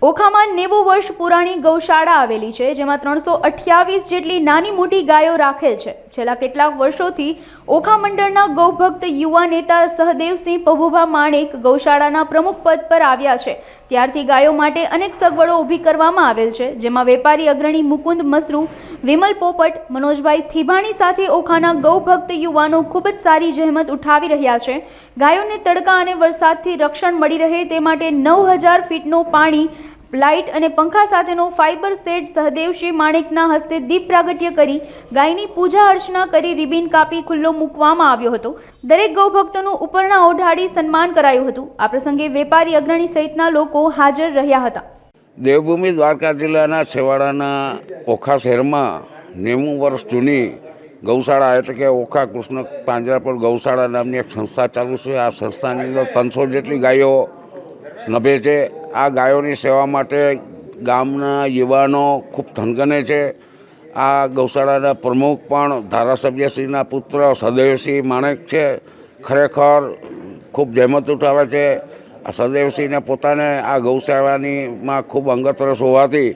ઓખામાં 90 વર્ષ પુરાણી ગૌશાળા આવેલી છે, જેમાં 328 જેટલી નાની મોટી ગાયો રાખેલ છે. છેલ્લા કેટલાક વર્ષોથી ઓખા મંડળના ગૌભક્ત યુવા નેતા સહદેવસિંહ પભુભા માણેક ગૌશાળાના પ્રમુખ પદ પર આવ્યા છે. ત્યારથી ગાયો માટે અનેક સગવડો ઊભી કરવામાં આવેલ છે, જેમાં વેપારી અગ્રણી મુકુંદ મસરૂ, વિમલ પોપટ, મનોજભાઈ થીભાણી સાથે ઓખાના ગૌભક્ત યુવાનો ખૂબ જ સારી જહેમત ઉઠાવી રહ્યા છે. ગાયોને તડકા અને વરસાદથી રક્ષણ મળી રહે તે માટે 9000 ફીટનો પાણી, લાઇટ અને પંખા સાથેનો ફાઇબર સેટ સહદેવસિંહ માણેકના હસ્તે દીપ પ્રાગટ્ય કરી ગાયની પૂજા અર્ચના કરી રિબિન કાપી ખુલ્લો મૂકવામાં આવ્યો હતો. દરેક ગૌભક્તોનું ઉપરણા ઓઢાડી સન્માન કરાયું હતું. આ પ્રસંગે વેપારી અગ્રણી સહિતના લોકો હાજર રહ્યા હતા. દેવભૂમિ દ્વારકા જિલ્લાના છેવાડાના ઓખા શહેરમાં 90 વર્ષ જૂની ગૌશાળા એટલે કે ઓખા કૃષ્ણ પાંજરાપોળ ગૌશાળા નામની એક સંસ્થા ચાલુ છે. આ સંસ્થાની અંદર 300 જેટલી ગાયો નભે છે. આ ગાયોની સેવા માટે ગામના યુવાનો ખૂબ થનગને છે. આ ગૌશાળાના પ્રમુખ પણ ધારાસભ્યશ્રીના પુત્ર સહદેવસિંહ માણેક છે. ખરેખર ખૂબ જહેમત ઉઠાવે છે. આ સહદેવસિંહને પોતાને આ ગૌશાળાનીમાં ખૂબ અંગત રસ હોવાથી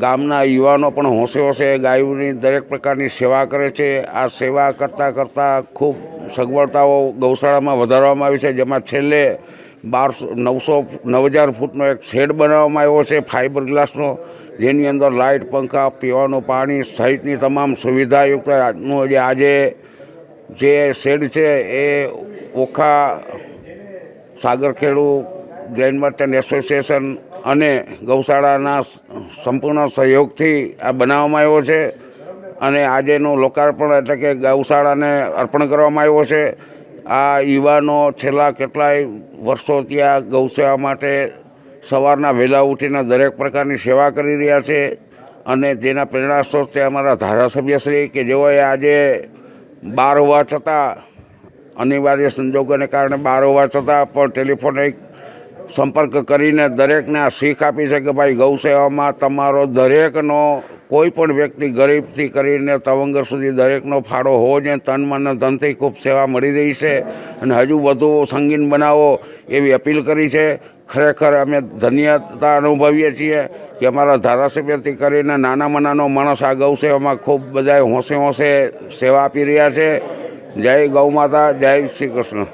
ગામના યુવાનો પણ હોંશે હોંશે ગાયોની દરેક પ્રકારની સેવા કરે છે. આ સેવા કરતાં ખૂબ સગવડતાઓ ગૌશાળામાં વધારવામાં આવી છે, જેમાં છેલ્લે 9000 ફૂટનો એક શેડ બનાવવામાં આવ્યો છે ફાઇબર ગ્લાસનો, જેની અંદર લાઇટ, પંખા, પીવાનું પાણી સહિતની તમામ સુવિધાયુક્તનું આજે જે શેડ છે એ ઓખા સાગરખેડુ ગ્રેન્ડ મર્ચન્ટ એસોસિએશન અને ગૌશાળાના સંપૂર્ણ સહયોગથી આ બનાવવામાં આવ્યો છે. અને આજેનું લોકાર્પણ એટલે કે ગૌશાળાને અર્પણ કરવામાં આવ્યો છે. આ યુવાનો છેલ્લા કેટલાય વર્ષો ત્યાં ગૌસેવા માટે સવારના વહેલા ઉઠીને દરેક પ્રકારની સેવા કરી રહ્યા છે. અને જેના પ્રેરણા સ્ત્રોત તે અમારા ધારાસભ્યશ્રી કે જેઓએ આજે 12 હોવા છતાં અનિવાર્ય સંજોગોને કારણે 12 હોવા છતાં પણ ટેલિફોનિક સંપર્ક કરીને દરેકને આ શીખ આપી છે કે ભાઈ ગૌસેવામાં તમારો દરેકનો કોઈ પણ વ્યક્તિ ગરીબથી કરીને તવંગર સુધી દરેકનો ફાળો હોવો જોઈએ. તન મન ધનથી ખૂબ સેવા મળી રહી છે અને હજુ વધુ સંગીન બનાવો એવી અપીલ કરી છે. ખરેખર અમે ધન્યતા અનુભવીએ છીએ કે અમારા ધારાસભ્યથી કરીને નાનામાં નાનો માણસ આ ગૌસેવામાં ખૂબ બધાએ હોંશે હોંશે સેવા આપી રહ્યા છે. જય ગૌ માતા, જય શ્રી કૃષ્ણ.